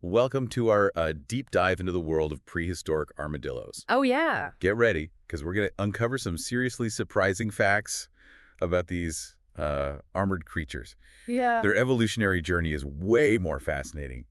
welcome to our deep dive into the world of prehistoric armadillos. Oh, yeah. Get ready, because we're going to uncover some seriously surprising facts about these armored creatures. Yeah. Their evolutionary journey is way more fascinating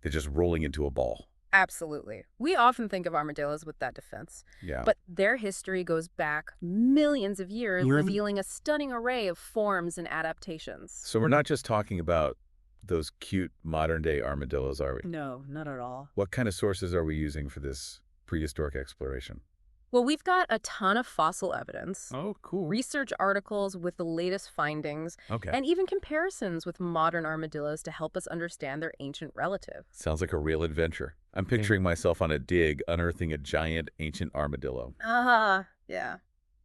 than just rolling into a ball. Absolutely. We often think of armadillos with that defense. Yeah. But their history goes back millions of years, revealing a stunning array of forms and adaptations. So we're not just talking about those cute modern-day armadillos, are we? No, not at all. What kind of sources are we using for this prehistoric exploration? Well, we've got a ton of fossil evidence. Oh, cool. Research articles with the latest findings, Okay. and even comparisons with modern armadillos to help us understand their ancient relative. Sounds like a real adventure. I'm picturing myself on a dig unearthing a giant ancient armadillo. Yeah.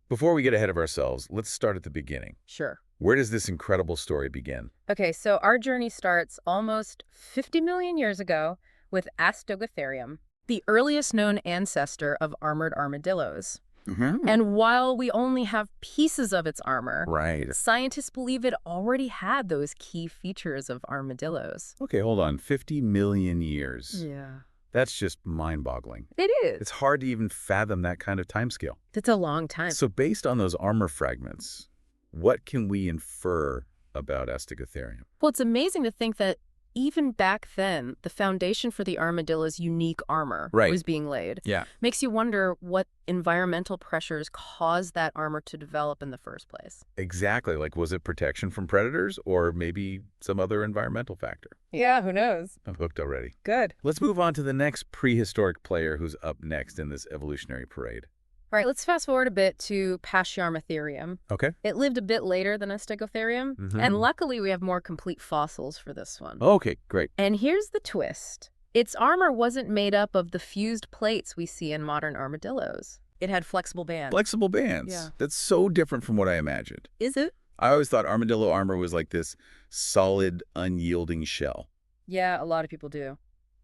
Before we get ahead of ourselves, let's start at the beginning. Sure. Where does this incredible story begin? Okay, so our journey starts almost 50 million years ago with Astegotherium, the earliest known ancestor of armored armadillos. And while we only have pieces of its armor, Right. scientists believe it already had those key features of armadillos. Okay, hold on. 50 million years. Yeah. That's just mind-boggling. It is. It's hard to even fathom that kind of timescale. It's a long time. So based on those armor fragments, what can we infer about Astegotherium? Well, it's amazing to think that even back then, the foundation for the armadillo's unique armor was being laid. Yeah. Makes you wonder what environmental pressures caused that armor to develop in the first place. Exactly. Like, was it protection from predators or maybe some other environmental factor? Yeah, who knows? I'm hooked already. Good. Let's move on to the next prehistoric player who's up next in this evolutionary parade. All right, let's fast forward a bit to Pachyarmatherium. Okay. It lived a bit later than Astegotherium, and luckily we have more complete fossils for this one. Okay, great. And here's the twist. Its armor wasn't made up of the fused plates we see in modern armadillos. It had flexible bands. Flexible bands. Yeah. That's so different from what I imagined. Is it? I always thought armadillo armor was like this solid, unyielding shell. Yeah, a lot of people do.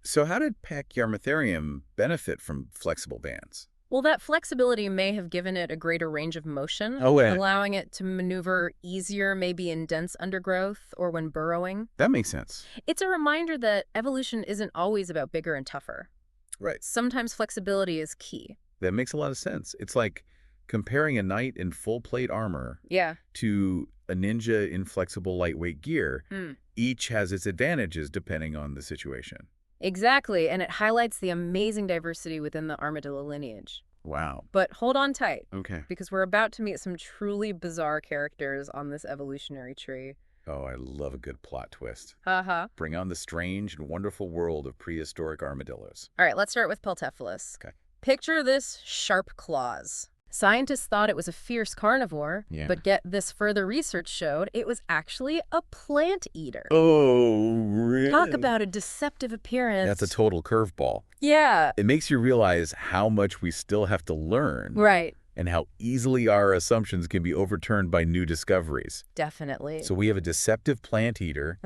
So how did Pachyarmatherium benefit from flexible bands? Well, that flexibility may have given it a greater range of motion, allowing it to maneuver easier maybe in dense undergrowth or when burrowing. That makes sense. It's a reminder that evolution isn't always about bigger and tougher. Right. Sometimes flexibility is key. That makes a lot of sense. It's like comparing a knight in full plate armor to a ninja in flexible lightweight gear. Each has its advantages depending on the situation. Exactly, and it highlights the amazing diversity within the armadillo lineage. Wow. But hold on tight. Okay. Because we're about to meet some truly bizarre characters on this evolutionary tree. Oh, I love a good plot twist. Haha. Bring on the strange and wonderful world of prehistoric armadillos. All right, let's start with Peltephalus. Okay. Picture this sharp claws. Scientists thought it was a fierce carnivore, but get this, further research showed it was actually a plant eater. Oh, really? Talk about a deceptive appearance. That's a total curveball. Yeah. It makes you realize how much we still have to learn. Right. And how easily our assumptions can be overturned by new discoveries. Definitely. So we have a deceptive plant eater.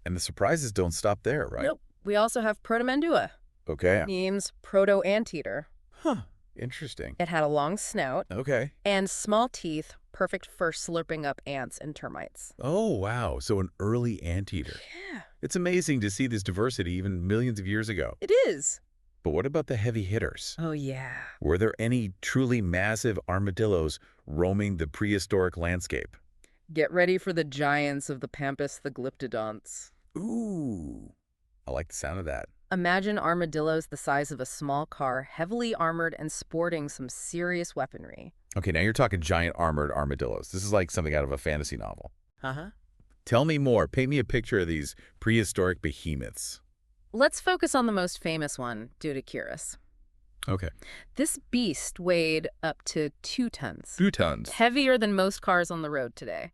And the surprises don't stop there, right? Nope. We also have Protomandua. Okay. Means proto-anteater. Huh. Interesting. It had a long snout. Okay. And small teeth, perfect for slurping up ants and termites. Oh, wow. So an early anteater. Yeah. It's amazing to see this diversity even millions of years ago. It is. But what about the heavy hitters? Oh, yeah. Were there any truly massive armadillos roaming the prehistoric landscape? Get ready for the giants of the pampas, the glyptodonts. Ooh. I like the sound of that. Imagine armadillos the size of a small car, heavily armored and sporting some serious weaponry. Okay, now you're talking giant armored armadillos. This is like something out of a fantasy novel. Uh-huh. Tell me more. Paint me a picture of these prehistoric behemoths. Let's focus on the most famous one, Dudicurus. Okay. This beast weighed up to 2 tons. 2 tons. Heavier than most cars on the road today.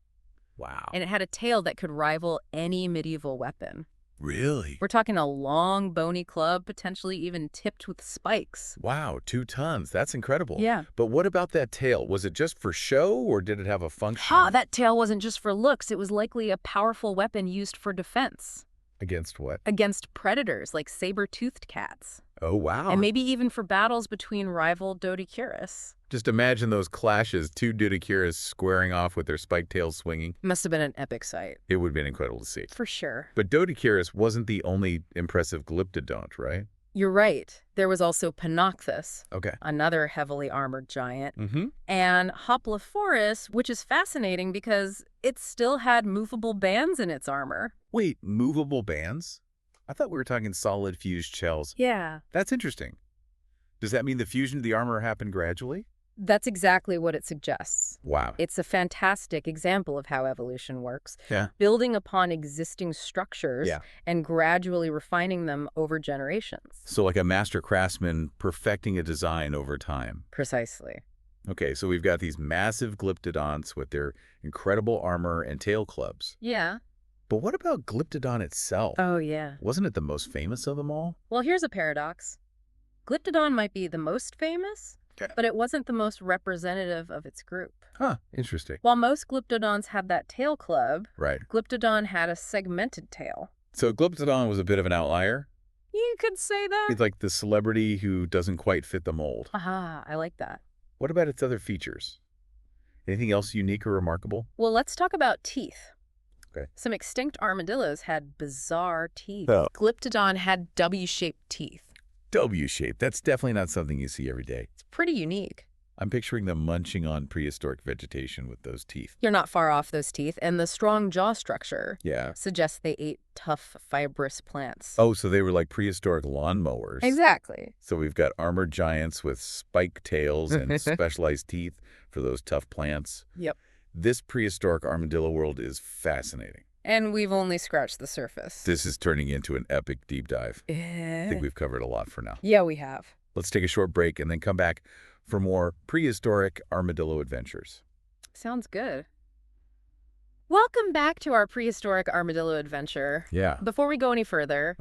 Wow. And it had a tail that could rival any medieval weapon. Really? We're talking a long, bony club, potentially even tipped with spikes. Wow, 2 tons. That's incredible. Yeah. But what about that tail? Was it just for show or did it have a function? That tail wasn't just for looks. It was likely a powerful weapon used for defense. Against what? Against predators like saber-toothed cats. Oh, wow. And maybe even for battles between rival Doedicurus. Just imagine those clashes, 2 Doedicurus squaring off with their spiked tails swinging. Must have been an epic sight. It would have been incredible to see. For sure. But Doedicurus wasn't the only impressive glyptodont, right? You're right. There was also Panocthus, Okay. another heavily armored giant, Mm-hmm. and Hoplophorus, which is fascinating because it still had movable bands in its armor. Wait, movable bands? I thought we were talking solid fused shells. Yeah. That's interesting. Does that mean the fusion of the armor happened gradually? That's exactly what it suggests. Wow. It's a fantastic example of how evolution works, Yeah. building upon existing structures and gradually refining them over generations. So like a master craftsman perfecting a design over time. Precisely. Okay, so we've got these massive glyptodonts with their incredible armor and tail clubs. Yeah. But what about glyptodont itself? Oh, yeah. Wasn't it the most famous of them all? Well, here's a paradox. Glyptodon might be the most famous, but it wasn't the most representative of its group. Huh, interesting. While most glyptodonts had that tail club, Right. Glyptodon had a segmented tail. So glyptodon was a bit of an outlier. You could say that. It's like the celebrity who doesn't quite fit the mold. Aha, I like that. What about its other features? Anything else unique or remarkable? Well, let's talk about teeth. Okay. Some extinct armadillos had bizarre teeth. Oh. Glyptodon had W-shaped teeth. W-shaped. That's definitely not something you see every day. It's pretty unique. I'm picturing them munching on prehistoric vegetation with those teeth. You're not far off those teeth, and the strong jaw structure suggests they ate tough, fibrous plants. Oh, so they were like prehistoric lawnmowers. Exactly. So we've got armored giants with spiked tails and specialized teeth for those tough plants. Yep. This prehistoric armadillo world is fascinating. And we've only scratched the surface. This is turning into an epic deep dive. I think we've covered a lot for now. Yeah, we have. Let's take a short break and then come back for more prehistoric armadillo adventures. Sounds good. Welcome back to our prehistoric armadillo adventure. Yeah. Before we go any further,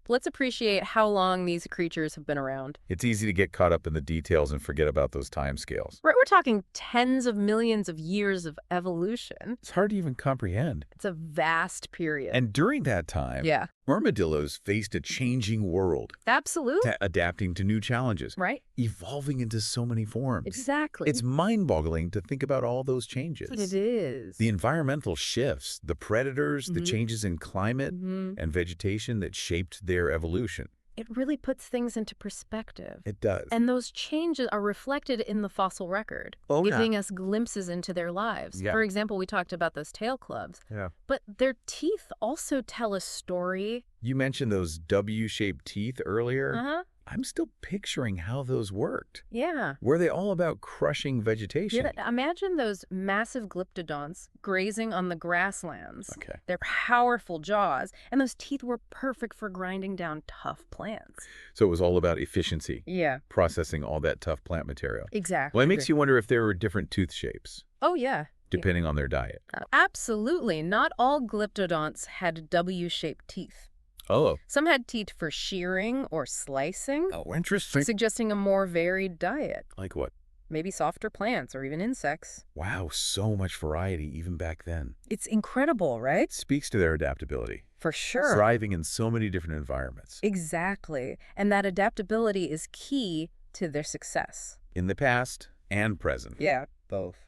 let's appreciate how long these creatures have been around. It's easy to get caught up in the details and forget about those time scales. Right, we're talking tens of millions of years of evolution. It's hard to even comprehend. It's a vast period. And during that time, armadillos faced a changing world. Absolutely. Adapting to new challenges. Right. Evolving into so many forms. Exactly. It's mind-boggling to think about all those changes. It is. The environmental shifts, the predators, the changes in climate and vegetation that shaped their evolution. It really puts things into perspective. It does. And those changes are reflected in the fossil record, giving us glimpses into their lives. For example, we talked about those tail clubs. But their teeth also tell a story. You mentioned those W-shaped teeth earlier. I'm still picturing how those worked. Yeah. Were they all about crushing vegetation? Yeah, imagine those massive glyptodonts grazing on the grasslands. Okay. Their powerful jaws, and those teeth were perfect for grinding down tough plants. So it was all about efficiency. Yeah. Processing all that tough plant material. Exactly. Well, it makes you wonder if there were different tooth shapes. Oh, yeah. Depending on their diet. Absolutely. Not all glyptodonts had W-shaped teeth. Oh. Some had teeth for shearing or slicing. Oh, interesting. Suggesting a more varied diet. Like what? Maybe softer plants or even insects. Wow, so much variety even back then. It's incredible, right? Speaks to their adaptability. For sure. Thriving in so many different environments. Exactly. And that adaptability is key to their success. In the past and present. Yeah, both.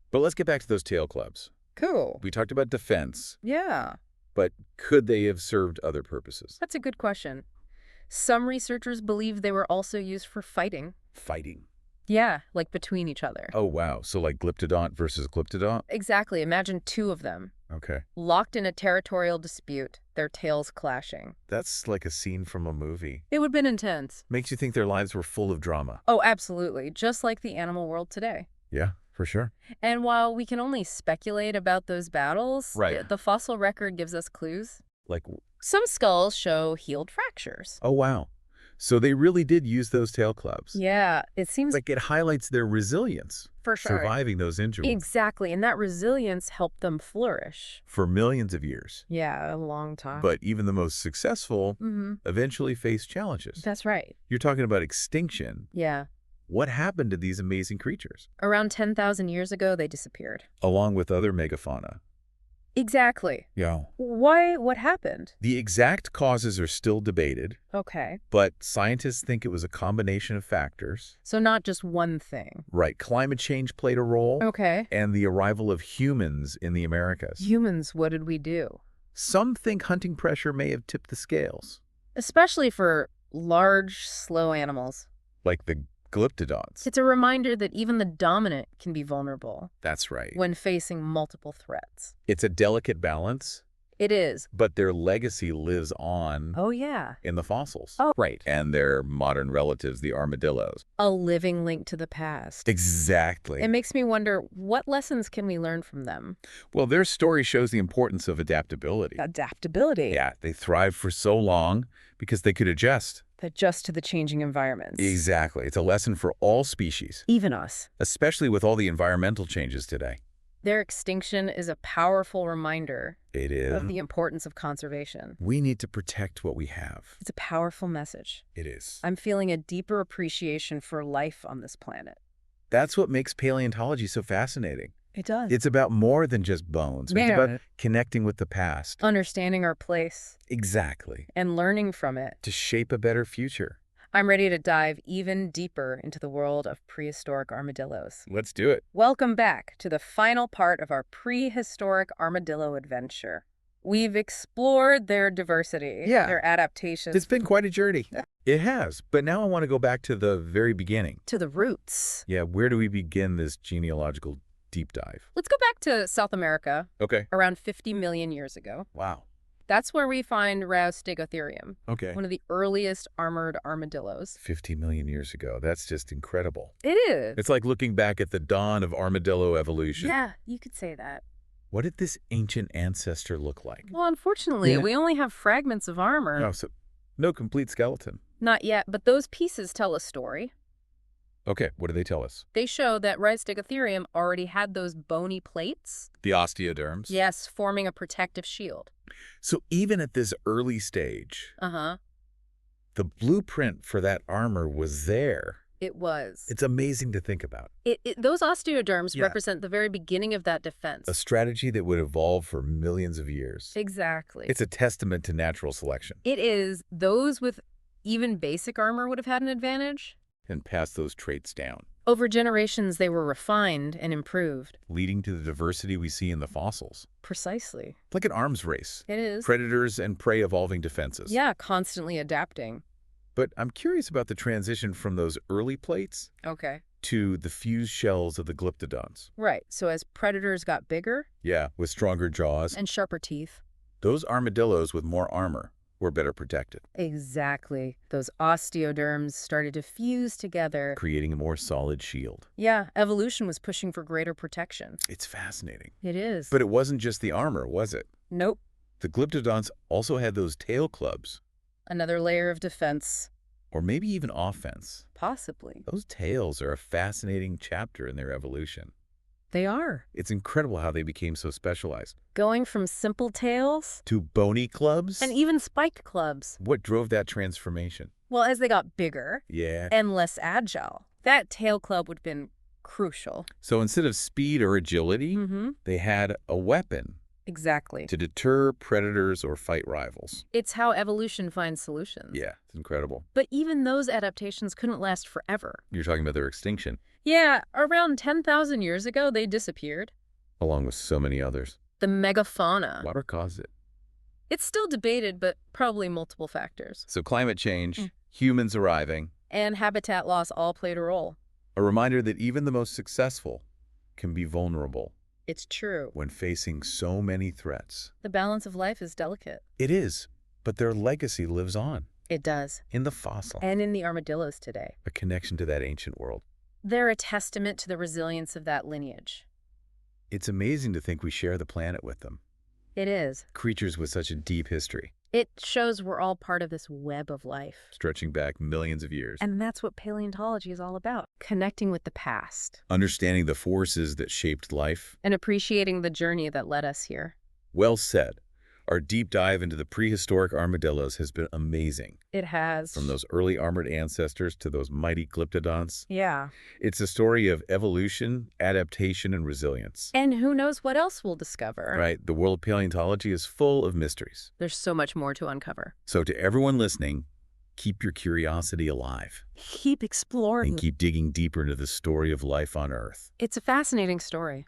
But let's get back to those tail clubs. Cool. We talked about defense. Yeah. But could they have served other purposes? That's a good question. Some researchers believe they were also used for fighting. Fighting? Yeah, like between each other. Oh, wow. So like glyptodont versus glyptodont? Exactly. Imagine two of them. Okay. Locked in a territorial dispute, their tails clashing. That's like a scene from a movie. It would have been intense. Makes you think their lives were full of drama. Oh, absolutely. Just like the animal world today. Yeah, for sure. And while we can only speculate about those battles, the fossil record gives us clues. Like? Some skulls show healed fractures. Oh, wow. So they really did use those tail clubs. Yeah, it seems like it highlights their resilience. For sure. Surviving those injuries. Exactly, and that resilience helped them flourish. For millions of years. Yeah, a long time. But even the most successful eventually face challenges. That's right. You're talking about extinction. Yeah. What happened to these amazing creatures? Around 10,000 years ago, they disappeared. Along with other megafauna. Exactly. Yeah. Why? What happened? The exact causes are still debated, Okay. but scientists think it was a combination of factors. So not just one thing. Right. Climate change played a role. Okay. And the arrival of humans in the Americas. Humans, what did we do? Some think hunting pressure may have tipped the scales. Especially for large, slow animals. Like the glyptodonts. It's a reminder that even the dominant can be vulnerable. That's right. When facing multiple threats. It's a delicate balance. It is. But their legacy lives on. Oh, yeah. In the fossils. Oh, right. And their modern relatives, the armadillos. A living link to the past. Exactly. It makes me wonder, what lessons can we learn from them? Well, their story shows the importance of adaptability. Adaptability? Yeah, they thrived for so long because they could adjust. Adjust to the changing environments. Exactly. It's a lesson for all species. Even us. Especially with all the environmental changes today. Their extinction is a powerful reminder. It is. Of the importance of conservation. We need to protect what we have. It's a powerful message. It is. I'm feeling a deeper appreciation for life on this planet. That's what makes paleontology so fascinating. It does. It's about more than just bones. Yeah. It's about connecting with the past. Understanding our place. Exactly. And learning from it. To shape a better future. I'm ready to dive even deeper into the world of prehistoric armadillos. Let's do it. Welcome back to the final part of our prehistoric armadillo adventure. We've explored their diversity, their adaptations. It's been quite a journey. It has. But now I want to go back to the very beginning. To the roots. Yeah, where do we begin this genealogical deep dive? Let's go back to South America. Okay. Around 50 million years ago. Wow. That's where we find Stegotherium. Okay. One of the earliest armored armadillos. 50 million years ago. That's just incredible. It is. It's like looking back at the dawn of armadillo evolution. Yeah, you could say that. What did this ancient ancestor look like? Well, unfortunately, we only have fragments of armor. Oh, so no complete skeleton. Not yet, but those pieces tell a story. Okay, what do they tell us? They show that Stegotherium already had those bony plates. The osteoderms? Yes, forming a protective shield. So even at this early stage, the blueprint for that armor was there. It was. It's amazing to think about. Those osteoderms represent the very beginning of that defense. A strategy that would evolve for millions of years. Exactly. It's a testament to natural selection. It is. Those with even basic armor would have had an advantage. And pass those traits down. Over generations, they were refined and improved. Leading to the diversity we see in the fossils. Precisely. Like an arms race. It is. Predators and prey evolving defenses. Yeah, constantly adapting. But I'm curious about the transition from those early plates to the fused shells of the glyptodonts. Right. So as predators got bigger. Yeah, with stronger jaws. And sharper teeth. Those armadillos with more armor were better protected. Exactly. Those osteoderms started to fuse together. Creating a more solid shield. Yeah, evolution was pushing for greater protection. It's fascinating. It is. But it wasn't just the armor, was it? Nope. The glyptodonts also had those tail clubs. Another layer of defense. Or maybe even offense. Possibly. Those tails are a fascinating chapter in their evolution. They are. It's incredible how they became so specialized. Going from simple tails to bony clubs? And even spiked clubs. What drove that transformation? Well, as they got bigger and less agile, that tail club would have been crucial. So instead of speed or agility, they had a weapon. Exactly. To deter predators or fight rivals. It's how evolution finds solutions. Yeah, it's incredible. But even those adaptations couldn't last forever. You're talking about their extinction. Yeah, around 10,000 years ago, they disappeared. Along with so many others. The megafauna. What caused it? It's still debated, but probably multiple factors. So climate change, humans arriving, and habitat loss all played a role. A reminder that even the most successful can be vulnerable. It's true. When facing so many threats. The balance of life is delicate. It is, but their legacy lives on. It does. In the fossil. And in the armadillos today. A connection to that ancient world. They're a testament to the resilience of that lineage. It's amazing to think we share the planet with them. It is. Creatures with such a deep history. It shows we're all part of this web of life. Stretching back millions of years. And that's what paleontology is all about. Connecting with the past. Understanding the forces that shaped life. And appreciating the journey that led us here. Well said. Our deep dive into the prehistoric armadillos has been amazing. It has. From those early armored ancestors to those mighty glyptodonts. Yeah. It's a story of evolution, adaptation, and resilience. And who knows what else we'll discover. Right. The world of paleontology is full of mysteries. There's so much more to uncover. So to everyone listening, keep your curiosity alive. Keep exploring. And keep digging deeper into the story of life on Earth. It's a fascinating story.